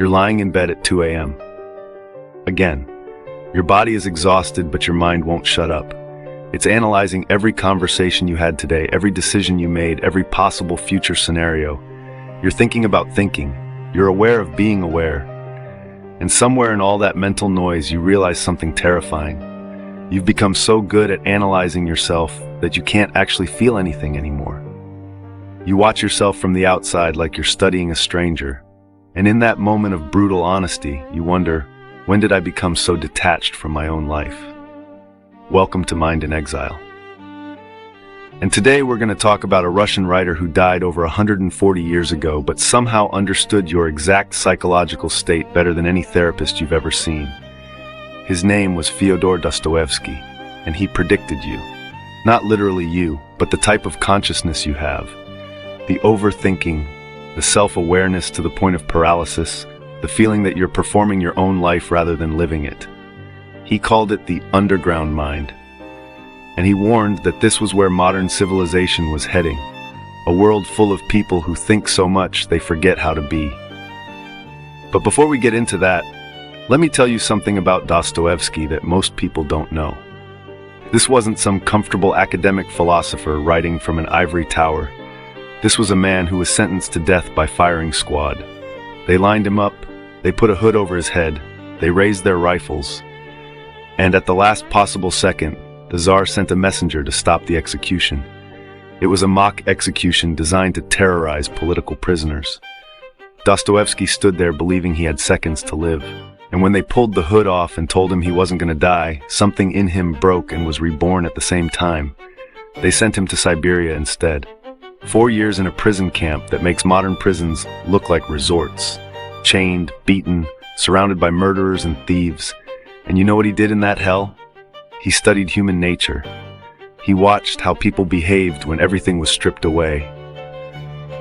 You're lying in bed at 2 a.m. Again, your body is exhausted, but your mind won't shut up. It's analyzing every conversation you had today, every decision you made, every possible future scenario. You're thinking about thinking. You're aware of being aware. And somewhere in all that mental noise, you realize something terrifying. You've become so good at analyzing yourself that you can't actually feel anything anymore. You watch yourself from the outside like you're studying a stranger. And in that moment of brutal honesty, you wonder, when did I become so detached from my own life? Welcome to Mind in Exile. And today we're going to talk about a Russian writer who died over 140 years ago, but somehow understood your exact psychological state better than any therapist you've ever seen. His name was Fyodor Dostoevsky, and he predicted you. Not literally you, but the type of consciousness you have. The overthinking, the self-awareness to the point of paralysis, the feeling that you're performing your own life rather than living it. He called it the underground mind. And he warned that this was where modern civilization was heading, a world full of people who think so much they forget how to be. But before we get into that, let me tell you something about Dostoevsky that most people don't know. This wasn't some comfortable academic philosopher writing from an ivory tower. This was a man who was sentenced to death by firing squad. They lined him up, they put a hood over his head, they raised their rifles, and at the last possible second, the Tsar sent a messenger to stop the execution. It was a mock execution designed to terrorize political prisoners. Dostoevsky stood there believing he had seconds to live. And when they pulled the hood off and told him he wasn't going to die, something in him broke and was reborn at the same time. They sent him to Siberia instead. 4 years in a prison camp that makes modern prisons look like resorts. Chained, beaten, surrounded by murderers and thieves. And you know what he did in that hell? He studied human nature. He watched how people behaved when everything was stripped away.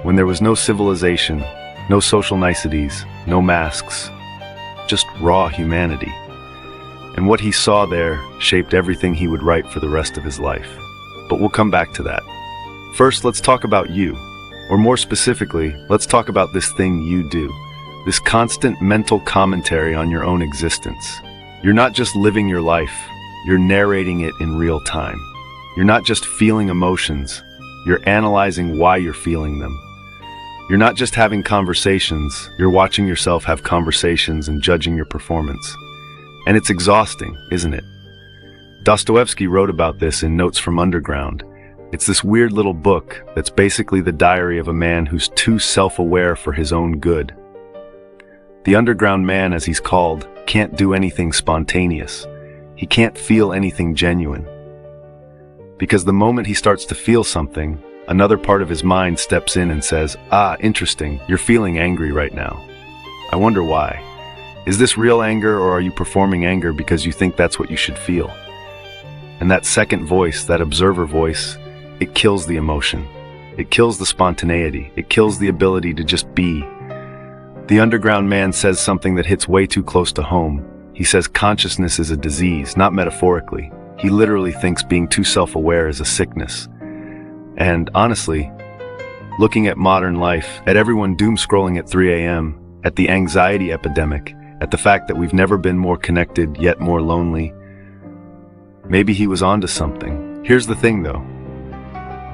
When there was no civilization, no social niceties, no masks, just raw humanity. And what he saw there shaped everything he would write for the rest of his life. But we'll come back to that. First, let's talk about you. Or more specifically, let's talk about this thing you do. This constant mental commentary on your own existence. You're not just living your life, you're narrating it in real time. You're not just feeling emotions, you're analyzing why you're feeling them. You're not just having conversations, you're watching yourself have conversations and judging your performance. And it's exhausting, isn't it? Dostoevsky wrote about this in Notes from Underground. It's this weird little book that's basically the diary of a man who's too self-aware for his own good. The underground man, as he's called, can't do anything spontaneous. He can't feel anything genuine. Because the moment he starts to feel something, another part of his mind steps in and says, interesting, you're feeling angry right now. I wonder why. Is this real anger, or are you performing anger because you think that's what you should feel? And that second voice, that observer voice, it kills the emotion. It kills the spontaneity. It kills the ability to just be. The underground man says something that hits way too close to home. He says consciousness is a disease, not metaphorically. He literally thinks being too self-aware is a sickness. And honestly, looking at modern life, at everyone doom-scrolling at 3 a.m., at the anxiety epidemic, at the fact that we've never been more connected, yet more lonely, maybe he was onto something. Here's the thing, though.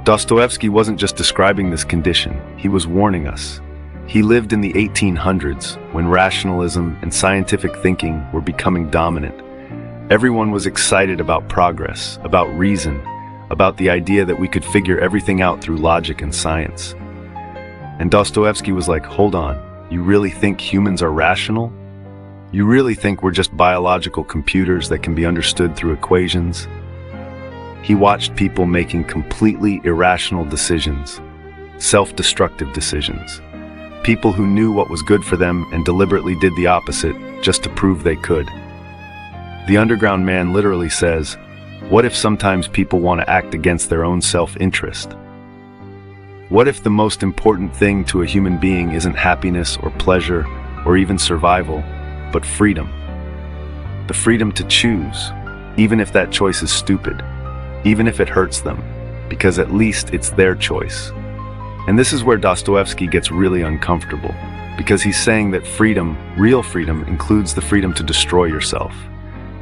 Dostoevsky wasn't just describing this condition, he was warning us. He lived in the 1800s, when rationalism and scientific thinking were becoming dominant. Everyone was excited about progress, about reason, about the idea that we could figure everything out through logic and science. And Dostoevsky was like, hold on, you really think humans are rational? You really think we're just biological computers that can be understood through equations? He watched people making completely irrational decisions, self-destructive decisions. People who knew what was good for them and deliberately did the opposite just to prove they could. The underground man literally says, what if sometimes people want to act against their own self-interest? What if the most important thing to a human being isn't happiness or pleasure or even survival, but freedom? The freedom to choose, even if that choice is stupid, even if it hurts them, because at least it's their choice. And this is where Dostoevsky gets really uncomfortable. because he's saying that freedom, real freedom, includes the freedom to destroy yourself,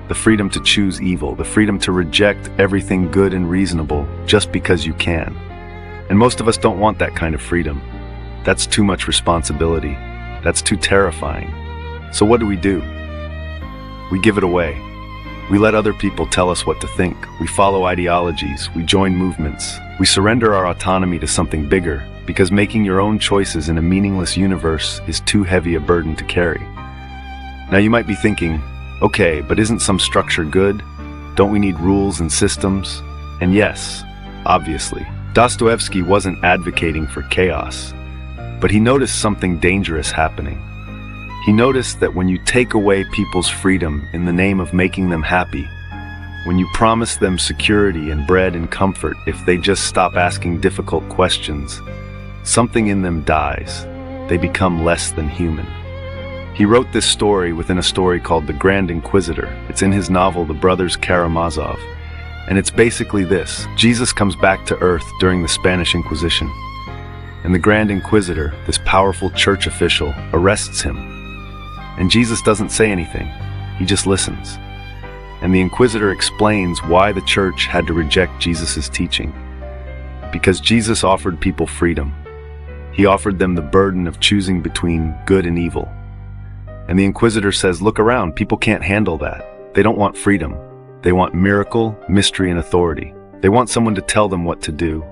the freedom to choose evil, the freedom to reject everything good and reasonable just because you can. And most of us don't want that kind of freedom. That's too much responsibility. That's too terrifying. So what do? We give it away. We let other people tell us what to think. We follow ideologies. We join movements. We surrender our autonomy to something bigger, because making your own choices in a meaningless universe is too heavy a burden to carry. Now you might be thinking, okay, but isn't some structure good? Don't we need rules and systems? And yes, obviously, Dostoevsky wasn't advocating for chaos, but he noticed something dangerous happening. He noticed that when you take away people's freedom in the name of making them happy, when you promise them security and bread and comfort if they just stop asking difficult questions, something in them dies. They become less than human. He wrote this story within a story called The Grand Inquisitor. It's in his novel, The Brothers Karamazov. And it's basically this. Jesus comes back to Earth during the Spanish Inquisition. And the Grand Inquisitor, this powerful church official, arrests him. And Jesus doesn't say anything. He just listens. And the Inquisitor explains why the church had to reject Jesus' teaching. Because Jesus offered people freedom. He offered them the burden of choosing between good and evil. And the Inquisitor says, look around, people can't handle that. They don't want freedom. They want miracle, mystery, and authority. They want someone to tell them what to do.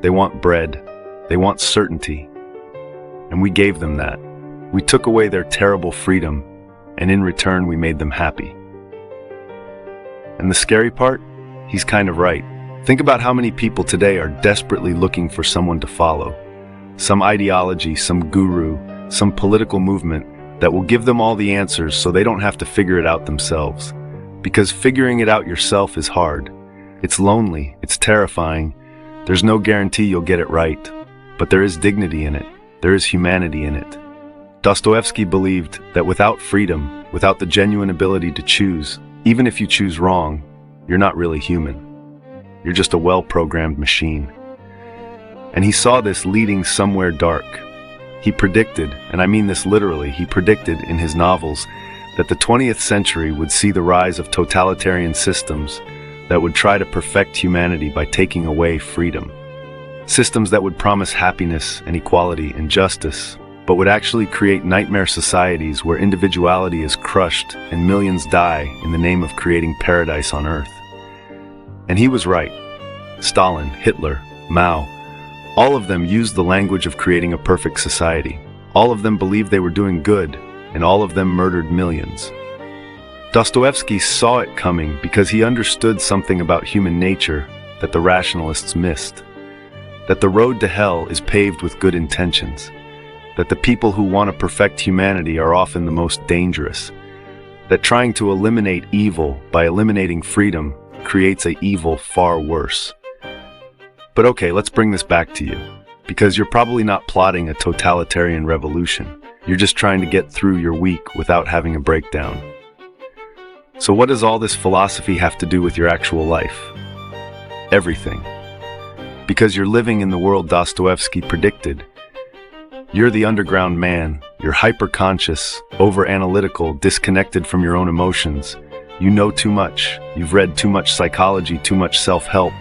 They want bread. They want certainty. And we gave them that. We took away their terrible freedom, and in return we made them happy. And the scary part? He's kind of right. Think about how many people today are desperately looking for someone to follow. Some ideology, some guru, some political movement that will give them all the answers so they don't have to figure it out themselves. Because figuring it out yourself is hard. It's lonely, it's terrifying. There's no guarantee you'll get it right. But there is dignity in it. There is humanity in it. Dostoevsky believed that without freedom, without the genuine ability to choose, even if you choose wrong, you're not really human. You're just a well-programmed machine. And he saw this leading somewhere dark. He predicted, and I mean this literally, he predicted in his novels that the 20th century would see the rise of totalitarian systems that would try to perfect humanity by taking away freedom. Systems that would promise happiness and equality and justice, but would actually create nightmare societies where individuality is crushed and millions die in the name of creating paradise on Earth. And he was right. Stalin, Hitler, Mao, all of them used the language of creating a perfect society. All of them believed they were doing good, and all of them murdered millions. Dostoevsky saw it coming because he understood something about human nature that the rationalists missed. That the road to hell is paved with good intentions. That the people who want to perfect humanity are often the most dangerous. That trying to eliminate evil by eliminating freedom creates an evil far worse. But okay, let's bring this back to you. Because you're probably not plotting a totalitarian revolution. You're just trying to get through your week without having a breakdown. So what does all this philosophy have to do with your actual life? Everything. Because you're living in the world Dostoevsky predicted. You're the underground man. You're hyper-conscious, over-analytical, disconnected from your own emotions. You know too much. You've read too much psychology, too much self-help,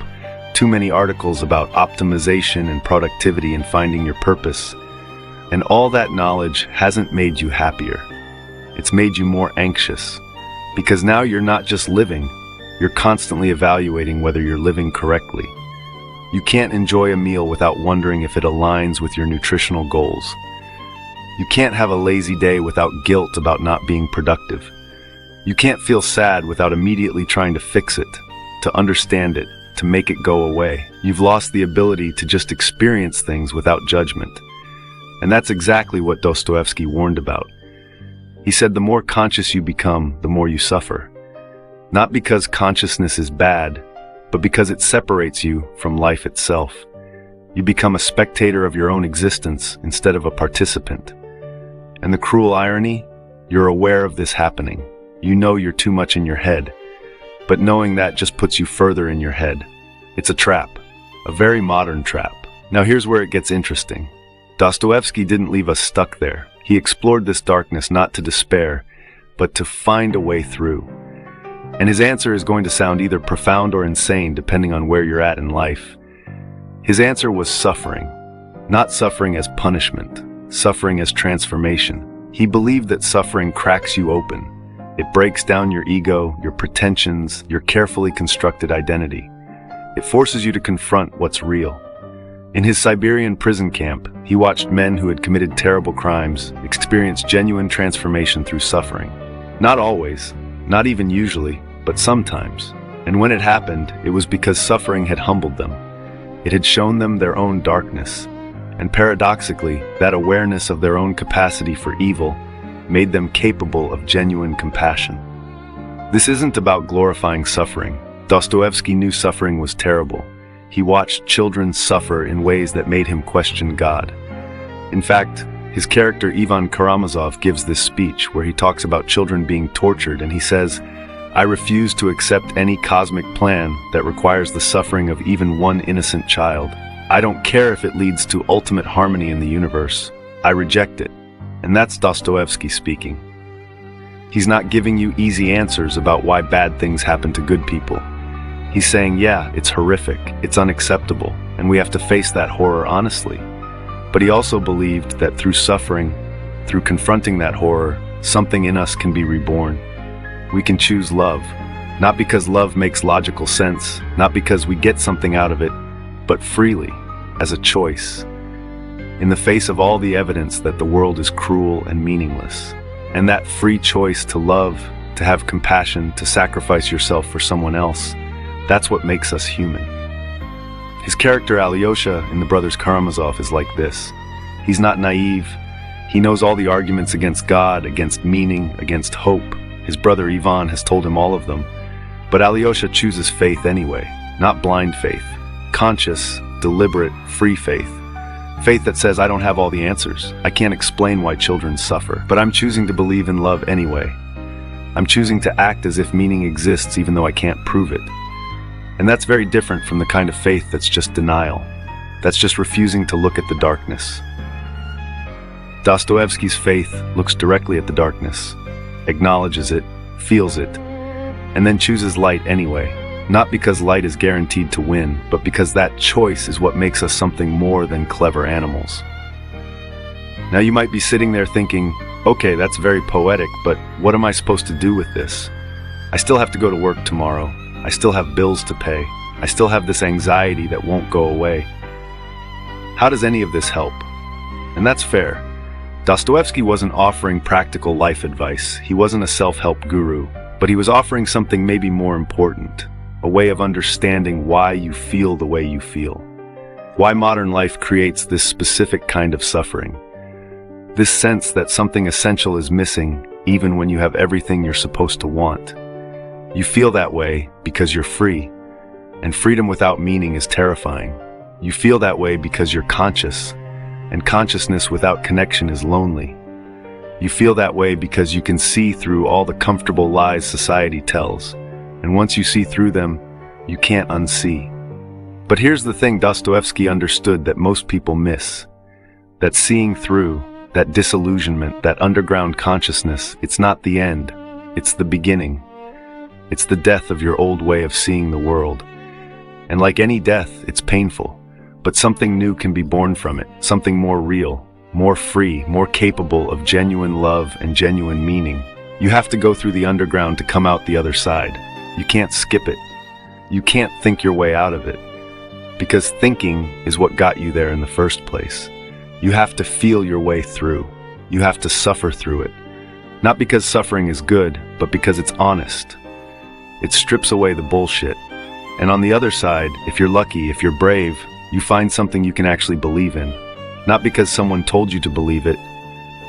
too many articles about optimization and productivity and finding your purpose. And all that knowledge hasn't made you happier. It's made you more anxious. Because now you're not just living, you're constantly evaluating whether you're living correctly. You can't enjoy a meal without wondering if it aligns with your nutritional goals. You can't have a lazy day without guilt about not being productive. You can't feel sad without immediately trying to fix it, to understand it, to make it go away. You've lost the ability to just experience things without judgment. And that's exactly what Dostoevsky warned about. He said the more conscious you become, the more you suffer. Not because consciousness is bad, but because it separates you from life itself. You become a spectator of your own existence instead of a participant. And the cruel irony? You're aware of this happening. You know you're too much in your head. But knowing that just puts you further in your head. It's a trap. A very modern trap. Now here's where it gets interesting. Dostoevsky didn't leave us stuck there. He explored this darkness not to despair, but to find a way through. And his answer is going to sound either profound or insane depending on where you're at in life. His answer was suffering. Not suffering as punishment, suffering as transformation. He believed that suffering cracks you open. It breaks down your ego, your pretensions, your carefully constructed identity. It forces you to confront what's real. In his Siberian prison camp, he watched men who had committed terrible crimes experience genuine transformation through suffering. Not always, not even usually, but sometimes. And when it happened, it was because suffering had humbled them. It had shown them their own darkness. And paradoxically, that awareness of their own capacity for evil made them capable of genuine compassion. This isn't about glorifying suffering. Dostoevsky knew suffering was terrible. He watched children suffer in ways that made him question God. In fact, his character Ivan Karamazov gives this speech where he talks about children being tortured, and he says, "I refuse to accept any cosmic plan that requires the suffering of even one innocent child. I don't care if it leads to ultimate harmony in the universe. I reject it." And that's Dostoevsky speaking. He's not giving you easy answers about why bad things happen to good people. He's saying, yeah, it's horrific, it's unacceptable, and we have to face that horror honestly. But he also believed that through suffering, through confronting that horror, something in us can be reborn. We can choose love, not because love makes logical sense, not because we get something out of it, but freely, as a choice. In the face of all the evidence that the world is cruel and meaningless. And that free choice to love, to have compassion, to sacrifice yourself for someone else, that's what makes us human. His character Alyosha in The Brothers Karamazov is like this. He's not naive. He knows all the arguments against God, against meaning, against hope. His brother Ivan has told him all of them. But Alyosha chooses faith anyway, not blind faith. Conscious, deliberate, free faith. Faith that says, I don't have all the answers. I can't explain why children suffer, but I'm choosing to believe in love anyway. I'm choosing to act as if meaning exists even though I can't prove it. And that's very different from the kind of faith that's just denial. That's just refusing to look at the darkness. Dostoevsky's faith looks directly at the darkness, acknowledges it, feels it, and then chooses light anyway. Not because light is guaranteed to win, but because that choice is what makes us something more than clever animals. Now you might be sitting there thinking, okay, that's very poetic, but what am I supposed to do with this? I still have to go to work tomorrow. I still have bills to pay. I still have this anxiety that won't go away. How does any of this help? And that's fair. Dostoevsky wasn't offering practical life advice. He wasn't a self-help guru, but he was offering something maybe more important, a way of understanding why you feel the way you feel. Why modern life creates this specific kind of suffering. This sense that something essential is missing even when you have everything you're supposed to want. You feel that way because you're free, and freedom without meaning is terrifying. You feel that way because you're conscious, and consciousness without connection is lonely. You feel that way because you can see through all the comfortable lies society tells, and once you see through them, you can't unsee. But here's the thing Dostoevsky understood that most people miss. That seeing through, that disillusionment, that underground consciousness, it's not the end, it's the beginning. It's the death of your old way of seeing the world. And like any death, it's painful, but something new can be born from it, something more real, more free, more capable of genuine love and genuine meaning. You have to go through the underground to come out the other side. You can't skip it. You can't think your way out of it, because thinking is what got you there in the first place. You have to feel your way through. You have to suffer through it. Not because suffering is good, but because it's honest. It strips away the bullshit. And on the other side, if you're lucky, if you're brave, you find something you can actually believe in. Not because someone told you to believe it,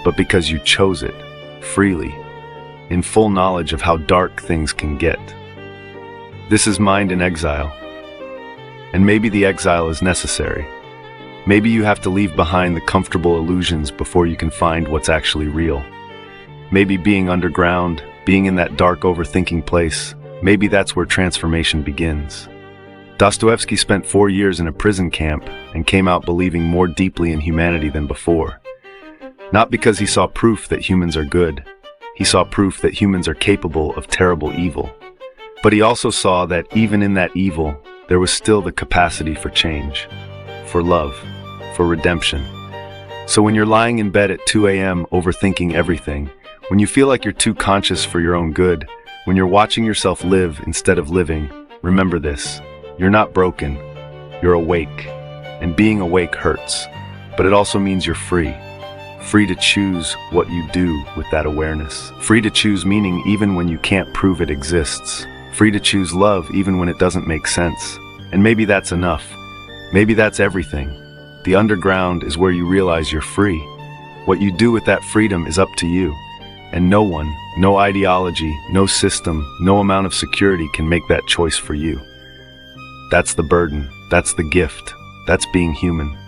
but because you chose it, freely, in full knowledge of how dark things can get. This is mind in exile. And maybe the exile is necessary. Maybe you have to leave behind the comfortable illusions before you can find what's actually real. Maybe being underground, being in that dark overthinking place, maybe that's where transformation begins. Dostoevsky spent 4 years in a prison camp and came out believing more deeply in humanity than before. Not because he saw proof that humans are good. He saw proof that humans are capable of terrible evil. But he also saw that even in that evil, there was still the capacity for change, for love, for redemption. So when you're lying in bed at 2 a.m. overthinking everything, when you feel like you're too conscious for your own good, when you're watching yourself live instead of living, remember this: you're not broken, you're awake. And being awake hurts, but it also means you're free. Free to choose what you do with that awareness. Free to choose meaning even when you can't prove it exists. Free to choose love even when it doesn't make sense. And maybe that's enough. Maybe that's everything. The underground is where you realize you're free. What you do with that freedom is up to you. And no one, no ideology, no system, no amount of security can make that choice for you. That's the burden. That's the gift. That's being human.